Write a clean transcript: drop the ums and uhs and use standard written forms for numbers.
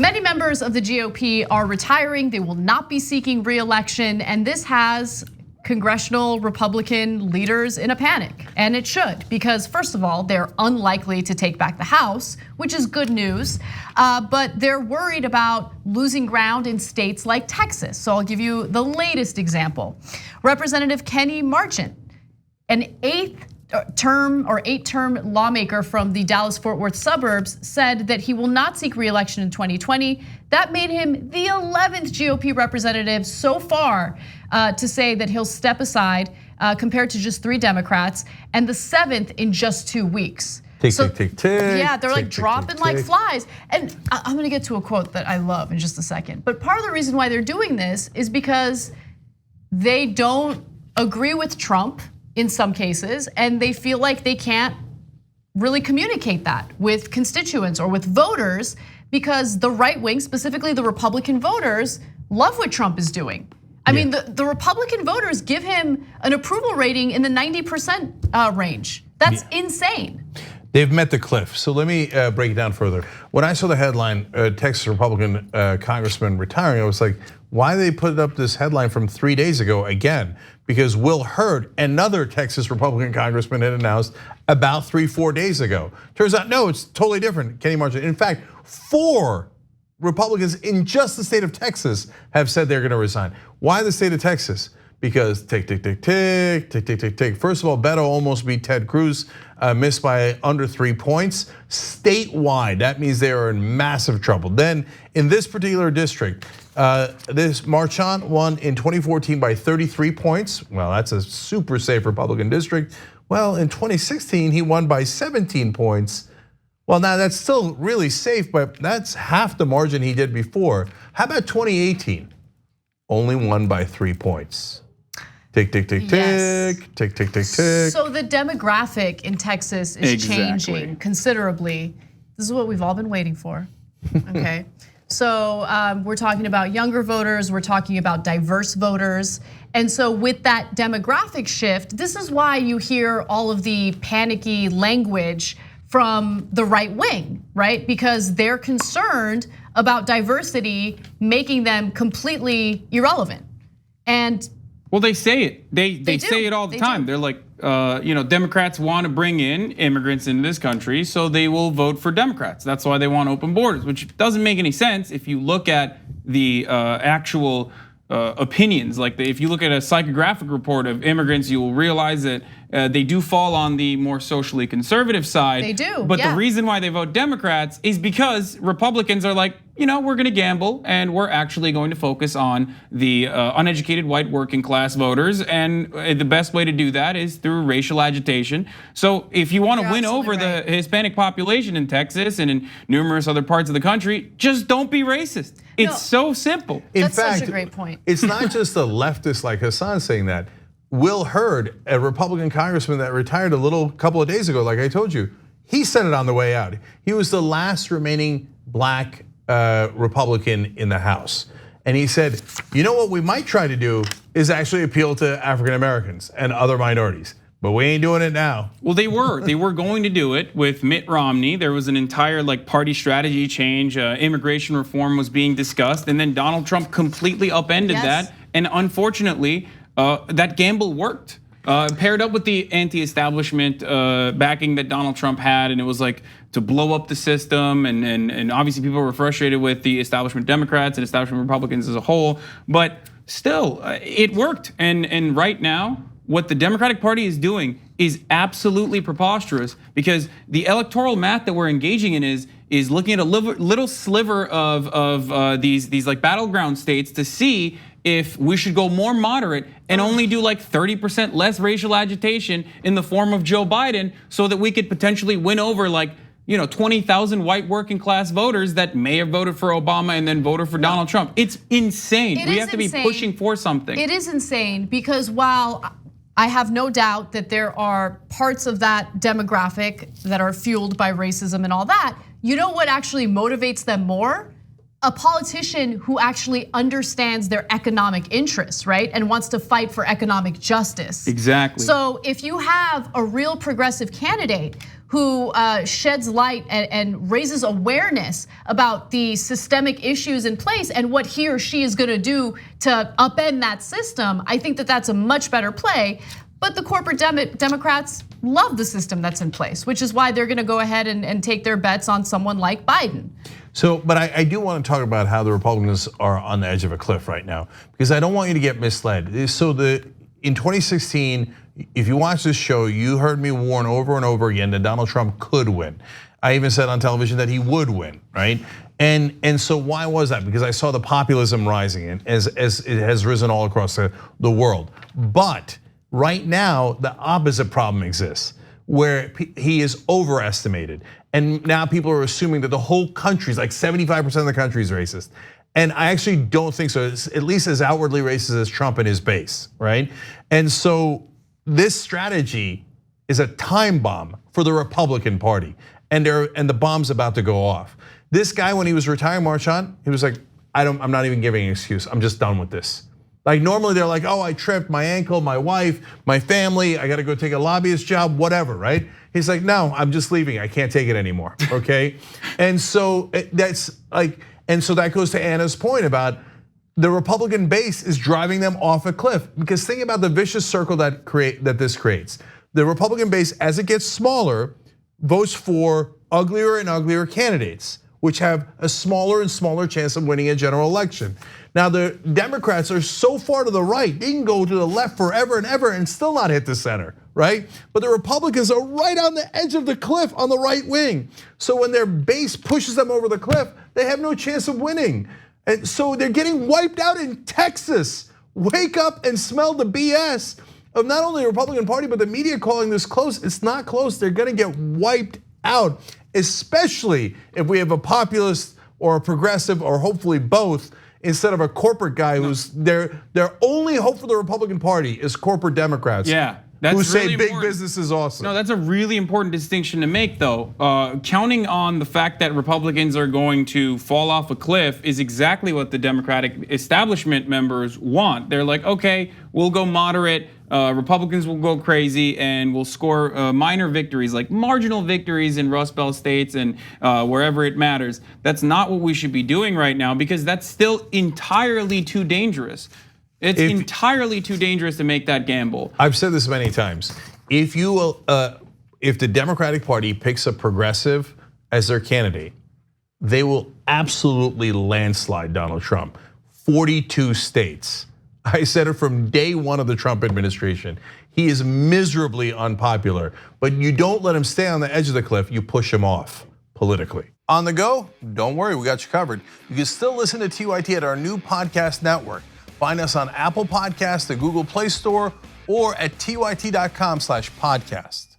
Many members of the GOP are retiring. They will not be seeking re-election, and this has congressional Republican leaders in a panic, and it should, because first of all, they're unlikely to take back the House, which is good news, but they're worried about losing ground in states like Texas. So I'll give you the latest example. Representative Kenny Marchant, an eight-term lawmaker from the Dallas-Fort Worth suburbs, said that he will not seek re-election in 2020. That made him the 11th GOP representative so far to say that he'll step aside, compared to just 3 Democrats, and the 7th in just 2 weeks. Tick. Yeah, they're like tick, dropping like flies. And I'm gonna get to a quote that I love in just a second. But part of the reason why they're doing this is because they don't agree with Trump in some cases, and they feel like they can't really communicate that with constituents or with voters, because the right wing, specifically the Republican voters, love what Trump is doing. I mean, the Republican voters give him an approval rating in the 90% range. That's insane. They've met the cliff. So let me break it down further. When I saw the headline, Texas Republican congressman retiring, I was like, why they put up this headline from 3 days ago again? Because Will Hurd, another Texas Republican congressman, had announced about 3-4 days ago. Turns out, no, it's totally different. Kenny Marchant. In fact, 4 Republicans in just the state of Texas have said they're gonna resign. Why the state of Texas? Because tick. First of all, Beto almost beat Ted Cruz, missed by under 3 points. Statewide, that means they are in massive trouble. Then in this particular district, this Marchant won in 2014 by 33 points. Well, that's a super safe Republican district. Well, in 2016, he won by 17 points. Well, now that's still really safe, but that's half the margin he did before. How about 2018? Only won by 3 points. Tick. So the demographic in Texas is changing considerably. This is what we've all been waiting for, okay? So we're talking about younger voters, we're talking about diverse voters. And so with that demographic shift, this is why you hear all of the panicky language from the right wing, right? Because they're concerned about diversity making them completely irrelevant. And well, they say it. They say it all the time. They're like, Democrats want to bring in immigrants into this country, so they will vote for Democrats. That's why they want open borders, which doesn't make any sense if you look at the actual opinions. Like if you look at a psychographic report of immigrants, you will realize that they do fall on the more socially conservative side. They do, But the reason why they vote Democrats is because Republicans are like, we're gonna gamble and we're actually going to focus on the uneducated white working class voters, and the best way to do that is through racial agitation. So if you want to win over the Hispanic population in Texas and in numerous other parts of the country, just don't be racist. It's so simple. That's such a great point. It's not just the leftists like Hassan saying that. Will Hurd, a Republican congressman that retired a couple of days ago, like I told you, he said it on the way out. He was the last remaining black Republican in the House. And he said, what we might try to do is actually appeal to African Americans and other minorities. But we ain't doing it now. Well, they were going to do it with Mitt Romney. There was an entire party strategy change. Immigration reform was being discussed, and then Donald Trump completely upended that. And unfortunately, that gamble worked. Paired up with the anti-establishment backing that Donald Trump had, and it was like to blow up the system, and obviously people were frustrated with the establishment Democrats and establishment Republicans as a whole, but still, it worked. And right now, what the Democratic Party is doing is absolutely preposterous, because the electoral math that we're engaging in is looking at a little sliver of these like battleground states to see if we should go more moderate and only do 30% less racial agitation in the form of Joe Biden, so that we could potentially win over 20,000 white working class voters that may have voted for Obama and then voted for Donald Trump. It's insane. We have to be pushing for something. It is insane, because while I have no doubt that there are parts of that demographic that are fueled by racism and all that, you know what actually motivates them more? A politician who actually understands their economic interests, right? And wants to fight for economic justice. Exactly. So if you have a real progressive candidate who sheds light and raises awareness about the systemic issues in place and what he or she is gonna do to upend that system, I think that that's a much better play. But the corporate Democrats love the system that's in place, which is why they're gonna go ahead and take their bets on someone like Biden. So, but I do want to talk about how the Republicans are on the edge of a cliff right now, because I don't want you to get misled. So in 2016, if you watch this show, you heard me warn over and over again that Donald Trump could win. I even said on television that he would win, right? And so why was that? Because I saw the populism rising, and as it has risen all across the world. But right now, the opposite problem exists, where he is overestimated. And now people are assuming that the whole country is like 75% of the country is racist. And I actually don't think so. It's at least as outwardly racist as Trump and his base, right? And so this strategy is a time bomb for the Republican Party, and the bomb's about to go off. This guy, when he was retiring, Marchand, he was like, I'm not even giving an excuse. I'm just done with this. Like normally they're like, oh, I tripped my ankle, my wife, my family, I gotta go take a lobbyist job, whatever, right? He's like, no, I'm just leaving, I can't take it anymore, okay? And so that's like, and so that goes to Anna's point about the Republican base is driving them off a cliff. Because think about the vicious circle that this creates. The Republican base, as it gets smaller, votes for uglier and uglier candidates, which have a smaller and smaller chance of winning a general election. Now the Democrats are so far to the right, they can go to the left forever and ever and still not hit the center, right? But the Republicans are right on the edge of the cliff on the right wing. So when their base pushes them over the cliff, they have no chance of winning. And so they're getting wiped out in Texas. Wake up and smell the BS of not only the Republican Party, but the media calling this close. It's not close, they're gonna get wiped out, especially if we have a populist or a progressive or hopefully both, instead of a corporate guy who's their only hope for the Republican Party is corporate Democrats. Yeah, that's who say really big important. business is awesome. No, that's a really important distinction to make, though. Counting on the fact that Republicans are going to fall off a cliff is exactly what the Democratic establishment members want. They're like, okay, we'll go moderate. Republicans will go crazy and will score minor victories, like marginal victories in Rust Belt states and wherever it matters. That's not what we should be doing right now, because that's still entirely too dangerous. It's entirely too dangerous to make that gamble. I've said this many times. If the Democratic Party picks a progressive as their candidate, they will absolutely landslide Donald Trump. 42 states. I said it from day one of the Trump administration. He is miserably unpopular, but you don't let him stay on the edge of the cliff, you push him off politically. On the go? Don't worry, we got you covered. You can still listen to TYT at our new podcast network. Find us on Apple Podcasts, the Google Play Store, or at tyt.com/podcast.